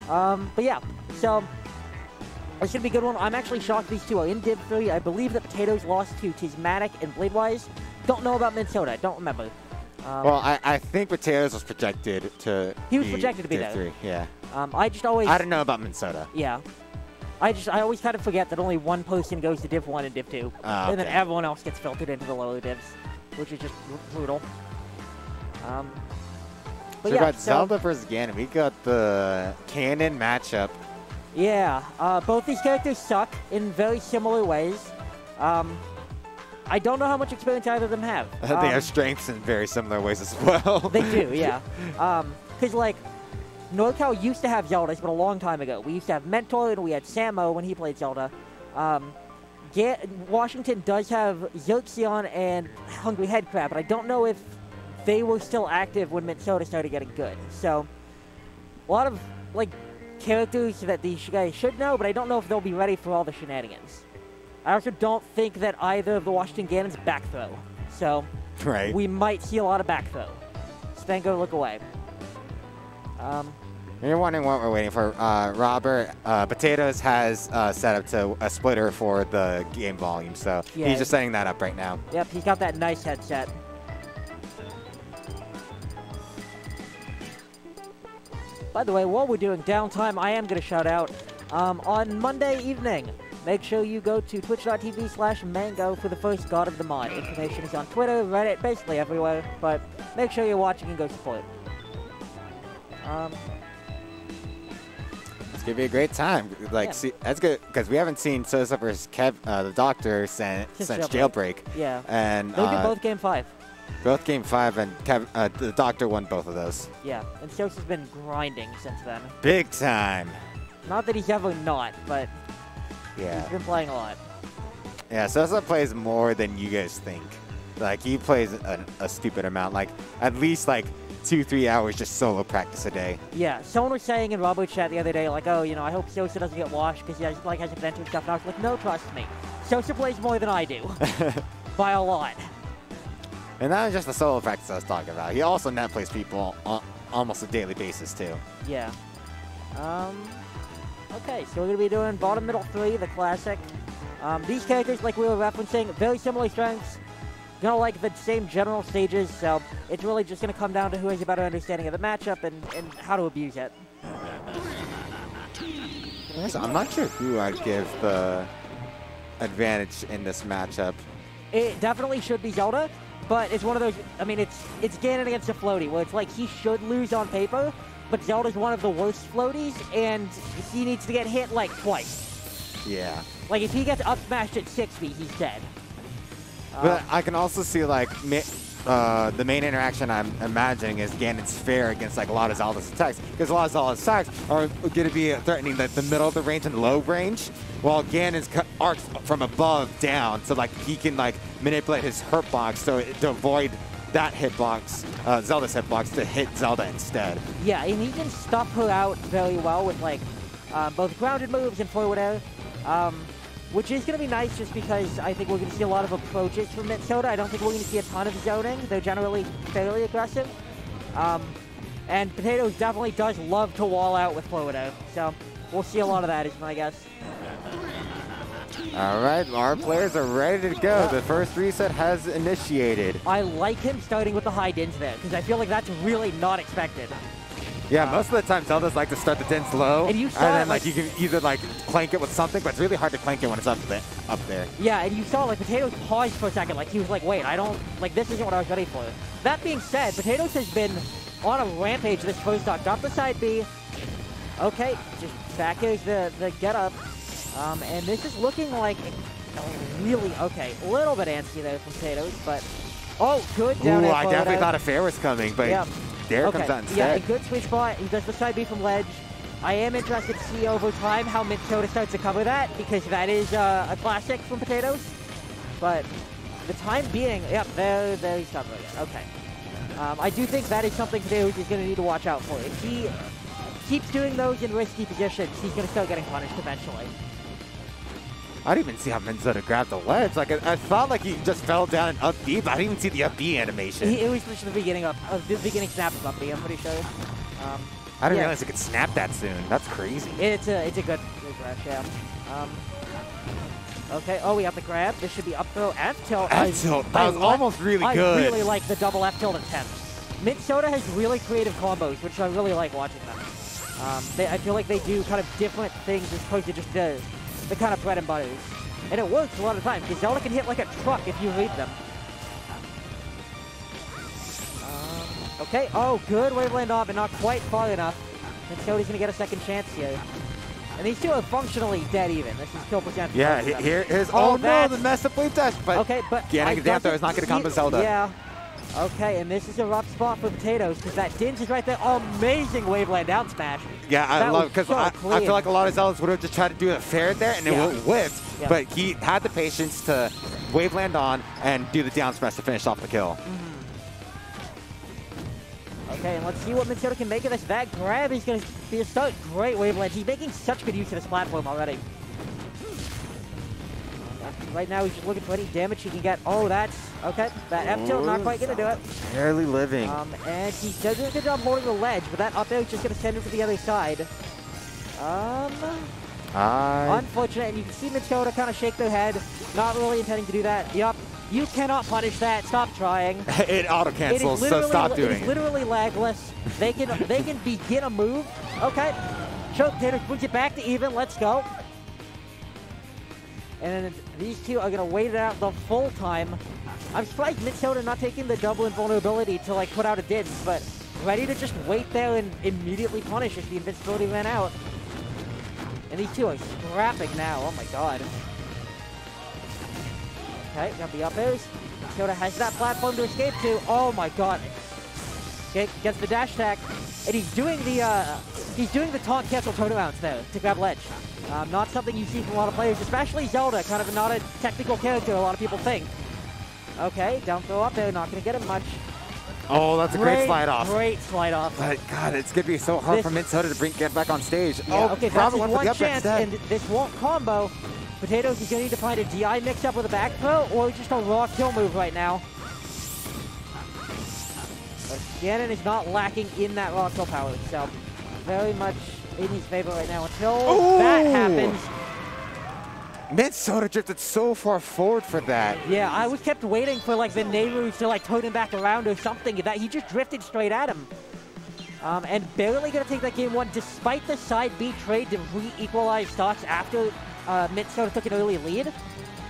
But yeah, so it's going to be a good one. I'm actually shocked these two are in Div 3. I believe that Potatoes lost to Tismatic and Bladewise. Don't know about Minnesota. Don't remember. Well, I think Potatoes was projected to He was projected to be Div there. 3, yeah. I just always... I don't know about Minnesota. Yeah. I always kind of forget that only one person goes to Div 1 and Div 2. Okay. And then everyone else gets filtered into the lower divs, which is just brutal. But So yeah, we got Zelda versus Ganon. We got the canon matchup. Yeah, both these characters suck in very similar ways. I don't know how much experience either of them have. They have strengths in very similar ways as well. They do, yeah. Because, like, NorCal used to have Zeldas, but a long time ago. We used to have Mentor, and we had Samo when he played Zelda. Washington does have Xerxion and Hungry Headcrab, but I don't know if they were still active when Minnesota started getting good. So, a lot of, like, characters that these guys should know, but I don't know if they'll be ready for all the shenanigans. I also don't think that either of the Washington Ganons back throw. So, we might see a lot of back throw. Spango, look away. You're wondering what we're waiting for. Robert, Potatoes has set up to a splitter for the game volume, so Yeah. he's just setting that up right now. Yep, he's got that nice headset. By the way, while we're doing downtime, I am going to shout out on Monday evening. Make sure you go to twitch.tv/mango for the first God of the Mod. Information is on Twitter, Reddit, basically everywhere, but make sure you're watching and go support. It's gonna be a great time. Like, see, that's good because we haven't seen Sosa versus the Doctor since Jailbreak. Yeah, and they did both Game 5. Both Game 5, and the Doctor won both of those. Yeah, and Sosa's been grinding since then. Big time. Not that he's ever not, but yeah, he's been playing a lot. Yeah, Sosa plays more than you guys think. Like, he plays a stupid amount. Like, at least, like, 2-3 hours just solo practice a day. Yeah, someone was saying in Robo Chat the other day, like, oh, you know, I hope Sosa doesn't get washed because he has, like, has adventure and stuff. And I was like, no, trust me. Sosa plays more than I do. By a lot. And that was just the solo practice I was talking about. He also net plays people on almost a daily basis, too. Yeah. Okay, so we're going to be doing bottom, middle 3, the classic. These characters, like we were referencing, very similar strengths. Gonna like the same general stages, so it's really just gonna come down to who has a better understanding of the matchup and how to abuse it. I'm not sure who I'd give the advantage in this matchup. It definitely should be Zelda, but it's one of those, I mean, it's Ganon against a floaty, where it's like he should lose on paper, but Zelda's one of the worst floaties, and he needs to get hit, like, twice. Yeah. Like, if he gets up smashed at 6 feet, he's dead. But I can also see, like, the main interaction I'm imagining is Ganon's fair against, like, a lot of Zelda's attacks. Because a lot of Zelda's attacks are going to be threatening the middle of the range and low range, while Ganon's arcs from above down, so, like, he can, like, manipulate his hurt box to avoid that hitbox, Zelda's hitbox, to hit Zelda instead. Yeah, and he can stuff her out very well with, like, both grounded moves and forward air. Which is going to be nice just because I think we're going to see a lot of approaches from Minnesota. I don't think we're going to see a ton of zoning. They're generally fairly aggressive. And Potatoes definitely does love to wall out with forward air. So we'll see a lot of that is my guess. All right, our players are ready to go. The first reset has initiated. I like him starting with the high dins there because I feel like that's really not expected. Yeah, most of the time Zelda's like to start the dins low, and then like you can either like clank it with something, but it's really hard to clank it when it's up there. Yeah, and you saw like Potatoes paused for a second, like he was like, wait, I don't, like this isn't what I was ready for. That being said, Potatoes has been on a rampage this first stock. Drop the side B. Okay, just back is the get up. And this is looking like really, okay, a little bit antsy there from Potatoes, but, oh, good down air. I definitely thought a fair was coming, but yeah. There comes out instead. Yeah, a good sweet spot. He does the side B from ledge. I am interested to see over time how Minnesota starts to cover that, because that is a classic from Potatoes. But the time being, yep, there he's covering it. Okay. I do think that is something Potatoes is going to need to watch out for. If he keeps doing those in risky positions, he's going to start getting punished eventually. I didn't even see how Minnesota grabbed the ledge. Like, I thought like he just fell down and up B, but I didn't even see the up B animation. It was just the beginning snap of up B, I'm pretty sure. I didn't realize it could snap that soon. That's crazy. It's a good rush, yeah. Okay, oh, we have the grab. This should be up throw F tilt. F tilt, that was almost really good. I really like the double F tilt attempt. Mint Soda has really creative combos, which I really like watching them. I feel like they do kind of different things as opposed to just the kind of bread and butters. And it works a lot of times, because Zelda can hit like a truck if you read them. Okay, oh, good waveland off, but not quite far enough. Mint Soda's going to get a second chance here. And these two are functionally dead even. This is kill percent. Yeah, here's no, the mess up wave dash. But okay, but getting down there is not going to come to Zelda. Yeah. Okay, and this is a rough spot for Potatoes because that Dinge is right there. Amazing waveland down smash. Yeah, I love it because I feel like a lot of Zeldas would have just tried to do a fair there and it would have whipped. Yeah. But he had the patience to waveland on and do the down smash to finish off the kill. Okay, and let's see what Mint Soda can make of this. That grab is going to be a start. Great waveland. He's making such good use of this platform already. Right now, he's just looking for any damage he can get. Oh, that's... Okay, that F tilt not quite going to do it. Barely living. And he does do a good job holding the ledge, but that up air is just going to send him to the other side. Unfortunate, and you can see Mint Soda kind of shake their head. Not really intending to do that. Yup. You cannot punish that. Stop trying. It auto-cancels, so stop doing it. It is literally lagless. They can begin a move. Okay. Choke Potatoes brings it back to even. Let's go. And then these two are going to wait it out the full time. I'm surprised Mint Soda not taking the double invulnerability to like put out a Dinge, but ready to just wait there and immediately punish if the invincibility ran out. And these two are scrapping now. Oh my god. Okay, got the up airs. Soda has that platform to escape to. Oh my god. Okay, gets the dash attack. And he's doing the taunt cancel turnarounds there to grab ledge. Not something you see from a lot of players, especially Zelda, kind of not a technical character a lot of people think. Okay, down throw up there, not going to get him much. Oh, that's a great slide off. Great slide off. But God, it's going to be so hard for Mint Soda to get back on stage. Yeah, okay, that's his one chance, and this won't combo. Potatoes is going to need to find a DI mix-up with a back throw, or just a raw kill move right now. But Ganon is not lacking in that raw kill power, so very much in his favor right now until that happens. Mint Soda drifted so far forward for that. Yeah, I was kept waiting for like the Nehru to like turn him back around or something. That he just drifted straight at him. And barely going to take that game one despite the side B trade to re-equalize stocks after Mint Soda took an early lead.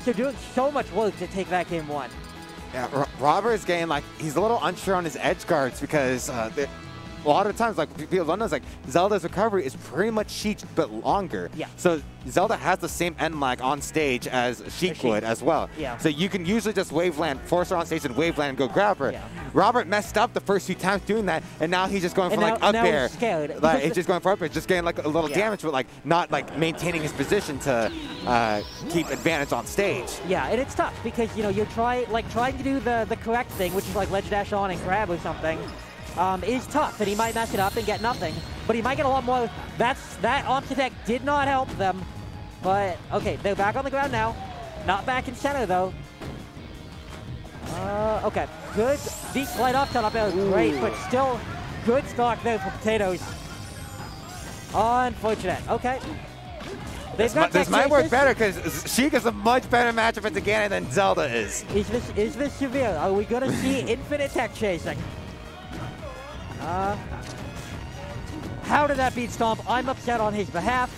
So doing so much work to take that game one. Yeah, Robert is getting like, he's a little unsure on his edge guards because a lot of times, like people don't know, like Zelda's recovery is pretty much Sheik but longer. Yeah. So Zelda has the same end lag on stage as Sheik would as well. Yeah. So you can usually just waveland, force her on stage and waveland and go grab her. Yeah. Robert messed up the first few times doing that, and now he's just going for like up air. He's scared. Like he's just going for up air, just getting like a little damage, but like not like maintaining his position to keep advantage on stage. Yeah, and it's tough because you know you're trying to do the correct thing, which is like ledge dash on and grab or something. Is tough, and he might mess it up and get nothing, but he might get a lot more. That option attack did not help them, but okay, they're back on the ground now. Not back in center though. Okay, good. Deep slide off top air, great, but still good stock there for Potatoes. Unfortunate. Okay. This might work better because Sheik is a much better matchup against Ganon than Zelda is. Is this severe? Are we gonna see infinite tech chasing? How did that beat Stomp? I'm upset on his behalf.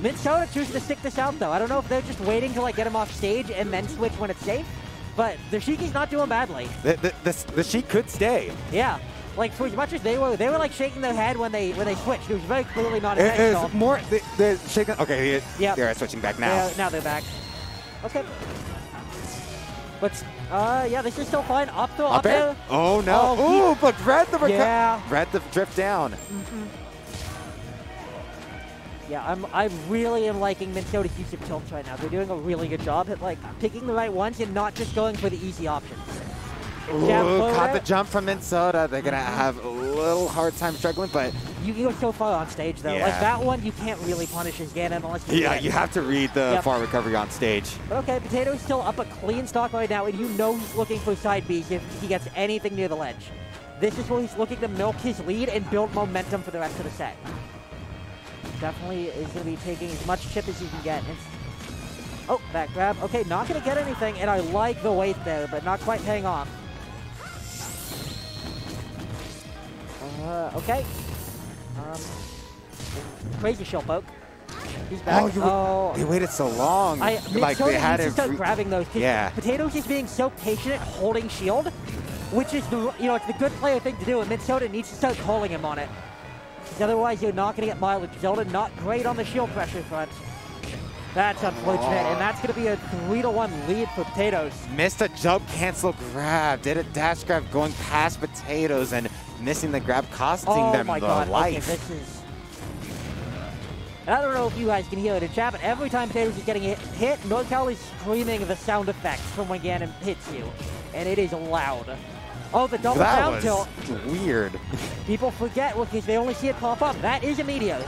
Mint Soda chooses to stick this out though. I don't know if they're just waiting to like get him off stage and then switch when it's safe, but the Sheiky's not doing badly. The Sheik could stay. Yeah. Like for as much as they were like shaking their head when they switched. It was very clearly not a head It's more they're shaking. Okay, they're switching back now. Now they're back. Okay. But yeah, this is still fine. Up throw, up there. Oh no! Oh, but Red the drift down. Yeah, I really am liking Mint Soda's use of tilts right now. They're doing a really good job at like picking the right ones and not just going for the easy options. Ooh, caught the jump from Mint Soda. They're gonna have a little hard time struggling, but you go so far on stage though. Like that one, you can't really punish his Ganon unless you you have to read the far recovery on stage. But okay, Potato's still up a clean stock right now, and you know he's looking for side Bs if he gets anything near the ledge. this is where he's looking to milk his lead and build momentum for the rest of the set. Definitely is going to be taking as much chip as he can get. Oh, back grab. Okay, not going to get anything, and I like the weight there, but not quite paying off. Okay. Crazy shield poke. He's back. Oh, they waited so long. Like they had to start grabbing those. Yeah. Potatoes is being so patient at holding shield, which is the it's the good player thing to do, and Minnesota needs to start calling him on it. Because otherwise, you're not going to get mileage. Zelda not great on the shield pressure front. That's unfortunate, and that's going to be a 3-1 lead for Potatoes. Missed a jump cancel grab. Did a dash grab going past Potatoes and missing the grab, costing them the life. Okay, this is... I don't know if you guys can hear it in chat, but every time Potatoes is getting hit, NorCal is screaming the sound effects from when Ganon hits you, and it is loud. Oh, the double down tilt. That was weird. People forget because they only see it pop up. That is immediate.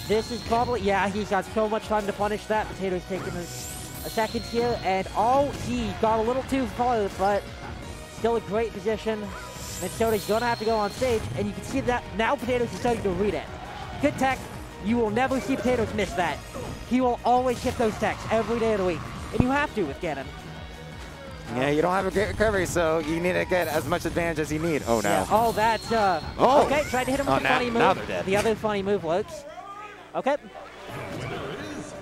This is probably, yeah, he's got so much time to punish that. Potatoes taking a second here, and oh, he got a little too far, but still a great position. Minnesota's gonna have to go on stage, and you can see that now Potatoes is starting to read it. Good tech, you will never see Potatoes miss that. He will always hit those techs every day of the week, and you have to with Ganon. Yeah, you don't have a great recovery, so you need to get as much advantage as you need. Oh, no. Yeah. Oh, that's, okay, tried to hit him with the funny move. Now they're dead. The other funny move works. Okay.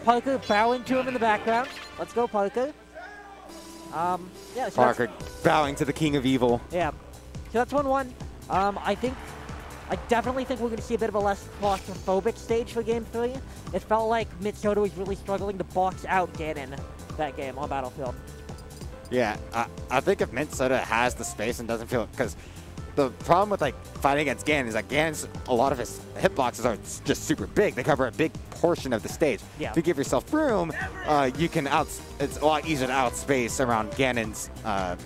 Parker bowing to him in the background. Let's go, Parker. Yeah. So Parker bowing to the king of evil. Yeah. So that's 1-1. I definitely think we're going to see a bit of a less claustrophobic stage for Game 3. It felt like Minnesota was really struggling to box out Ganon that game on Battlefield. Yeah, I think if Minnesota has the space and doesn't feel it, because the problem with like fighting against Ganon is that Ganon's, a lot of his hitboxes are just super big. They cover a big portion of the stage. Yeah. If you give yourself room, you can it's a lot easier to outspace around Ganon's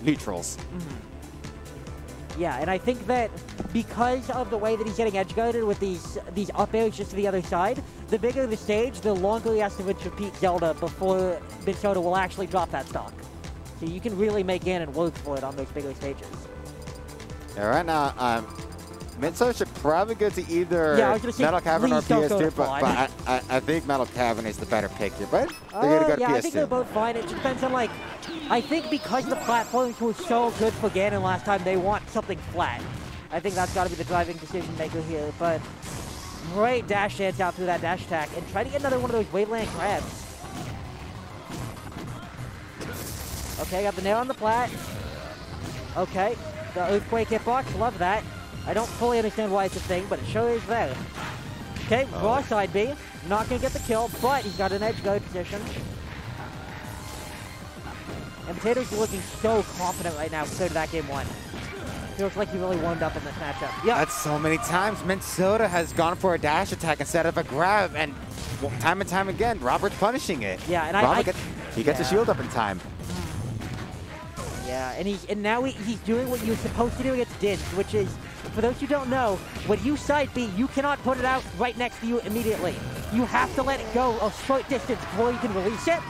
neutrals. Mm-hmm. Yeah, and I think that because of the way that he's getting edge guarded with these up airs just to the other side, the bigger the stage, the longer he has to repeat Zelda before Minnesota will actually drop that stock. So you can really make Ganon work for it on those bigger stages. Yeah, right now, Minnesota should probably go to either Metal Cavern or PS2, but I think Metal Cavern is the better pick here. But they're going to go to PS2. I think they're both fine. It just depends on, like, I think because the platforms were so good for Ganon last time, they want something flat. I think that's got to be the driving decision maker here. But great dash dance out through that dash attack and try to get another one of those Waveland grabs. Okay, got the nail on the plat. Okay, the Earthquake hitbox, love that. I don't fully understand why it's a thing, but it sure is there. Okay, raw side B. Not going to get the kill, but he's got an edge guard position. And Potatoes is looking so confident right now compared to that game 1. Feels like he really warmed up in this matchup. Yeah. That's so many times Minnesota has gone for a dash attack instead of a grab, and time and time again, Robert's punishing it. Yeah, and he gets a shield up in time. Yeah, and now he's doing what you're supposed to do against Dins, which is, for those who don't know, when you side B, you cannot put it out right next to you immediately. You have to let it go a short distance before you can release it.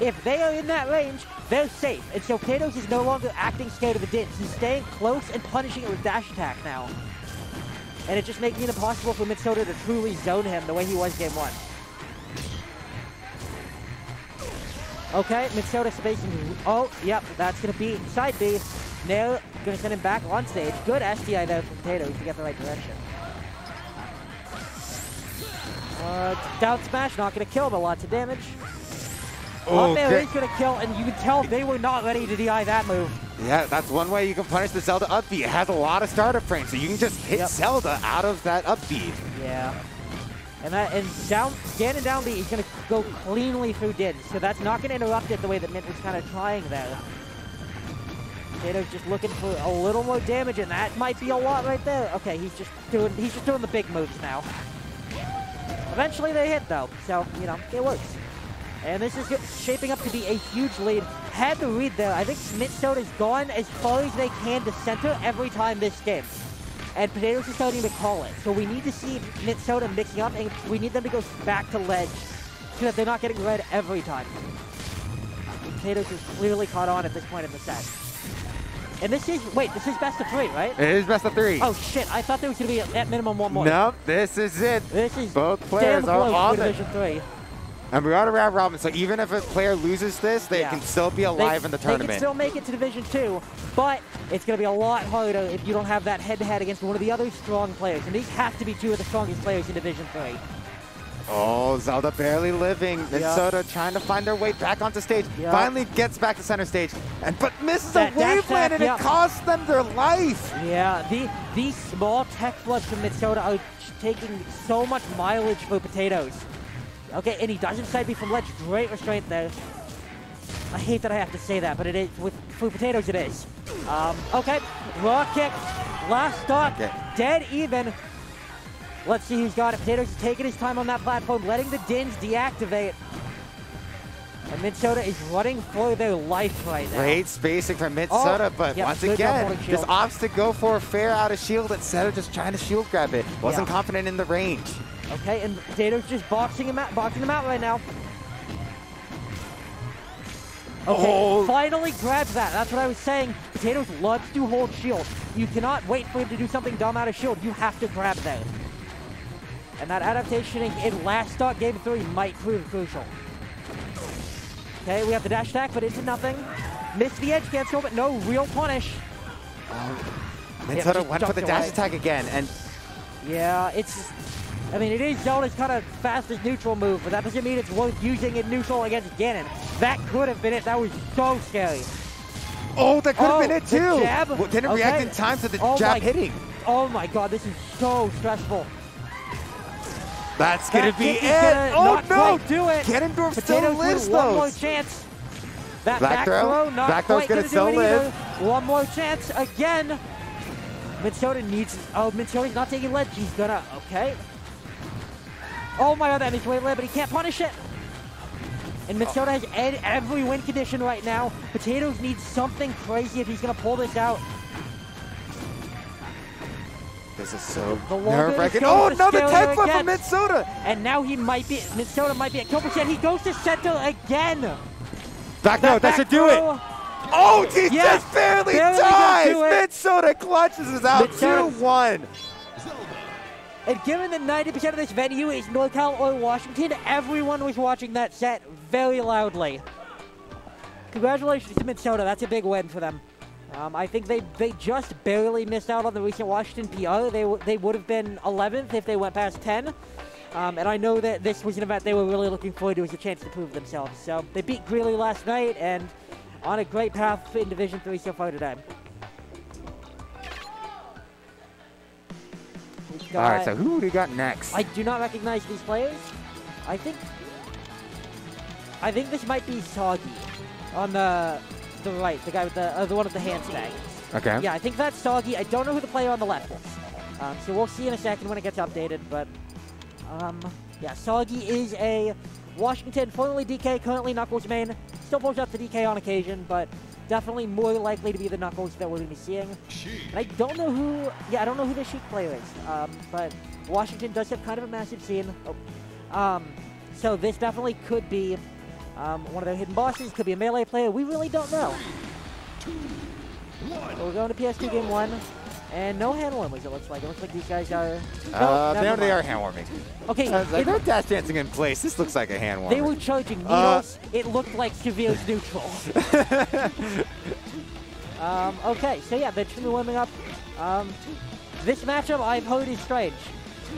If they are in that range, they're safe. And so Potatoes is no longer acting scared of the Dins. He's staying close and punishing it with dash attack now. And it's just making it impossible for Minnesota to truly zone him the way he was game 1. Okay, Minnesota spacing. Oh, yep, that's going to be side B. Nair going to send him back on stage. Good SDI there from Potatoes to get the right direction. Down smash, not going to kill, but lots of damage. Up air is going to kill, and you can tell they were not ready to DI that move. Yeah, that's one way you can punish the Zelda up B. It has a lot of startup frames, so you can just hit Zelda out of that up B. Yeah. And Ganon down B, he's going to go cleanly through Dins, so that's not going to interrupt it the way that Mint was kind of trying there. Potatoes just looking for a little more damage, and that might be a lot right there. Okay, he's just doing the big moves now. Eventually they hit though, so it works. And this is shaping up to be a huge lead. Had the read there. I think Minnesota's gone as far as they can to center every time this game. And Potatoes is starting to call it. So we need to see Minnesota mixing up, and we need them to go back to ledge so that they're not getting red every time. Potatoes is clearly caught on at this point in the set. And this is, wait, this is best of 3, right? It is best of 3. Oh shit, I thought there was going to be at minimum 1 more. Nope, this is it. This is both players are on Division 3. And we got a round robin, so even if a player loses this, they can still be alive in the tournament. They can still make it to Division 2, but it's going to be a lot harder if you don't have that head-to-head against one of the other strong players. And these have to be 2 of the strongest players in Division 3. Oh, Zelda barely living. Minnesota trying to find their way back onto stage. Finally gets back to center stage, but misses a wave land, and it costs them their life. Yeah, these small tech floods from Minnesota are taking so much mileage for Potatoes. Okay, and he doesn't side B from ledge. Great restraint there. I hate that I have to say that, but it is for Potatoes. It is. Okay, raw kick, last stock, dead even. Let's see who's got it. Potatoes is taking his time on that platform, letting the Dins deactivate. And Minnesota is running for their life right now. Great spacing from Minnesota, but once again, this opts to go for a fair out of shield instead of just trying to shield grab it. Wasn't confident in the range. Okay, and Potatoes just boxing them out right now. Okay, finally grabs that. That's what I was saying. Potatoes loves to hold shield. You cannot wait for him to do something dumb out of shield. You have to grab that. And that adaptation in last stock game 3 might prove crucial. Okay, we have the dash attack, but into nothing. Missed the edge cancel, but no real punish. Minnesota went for the dash attack again, and yeah, I mean, it is Zelda's kind of fastest neutral move, but that doesn't mean it's worth using in neutral against Ganon. That could have been it. That was so scary. Oh, that could have been it too. Jab. Well, didn't react in time to the jab hitting. Oh my god, this is so stressful. That's going to be it. Oh no! Do it. Ganondorf still lives though. One more chance. That back throw, not back throw's quite going to still live. One more chance again. Minnesota needs. Oh, Minnesota's not taking ledge. He's gonna. Okay. Oh my god, that is way led, but he can't punish it. And Minnesota has every win condition right now. Potatoes needs something crazy if he's gonna pull this out. This is so nerve-wracking. Oh, another tech flip from Minnesota! And now Minnesota might be at kill percent. He goes to center again. Back throw, that should do it. Oh, he just barely dies! Minnesota clutches us out 2-1. And given that 90% of this venue is NorCal or Washington, everyone was watching that set very loudly. Congratulations to Minnesota. That's a big win for them. I think they just barely missed out on the recent Washington PR. They would have been 11th if they went past 10. And I know that this was an event they were really looking forward to as a chance to prove themselves. So they beat Greeley last night and on a great path in Division 3 so far today. All right, so who do we got next? I do not recognize these players. I think this might be Soggy on the right, the guy with the one with the hand snag. Okay. Yeah, I think that's Soggy. I don't know who the player on the left is. So we'll see in a second when it gets updated. But yeah, Soggy is a Washington, formerly DK, currently Knuckles main. Still pulls up the DK on occasion, but definitely more likely to be the Knuckles that we're going to be seeing. And I don't know who. Yeah, I don't know who the Sheik player is. But Washington does have kind of a massive scene. So this definitely could be one of their hidden bosses. Could be a melee player. We really don't know. So we're going to PS2 game 1. And no hand warmers, it looks like. It looks like these guys are... they are hand warming. Okay. They're dash dancing in place. This looks like a hand warmer. They were charging needles. It looked like Severe's neutral. Okay, so yeah, they're just warming up. This matchup I've heard is strange.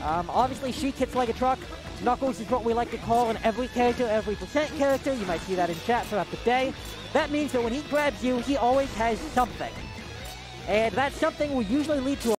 Obviously, Sheik hits like a truck. Knuckles is what we like to call an every character, every percent character. You might see that in chat throughout the day. That means that when he grabs you, he always has something. And that something will usually lead to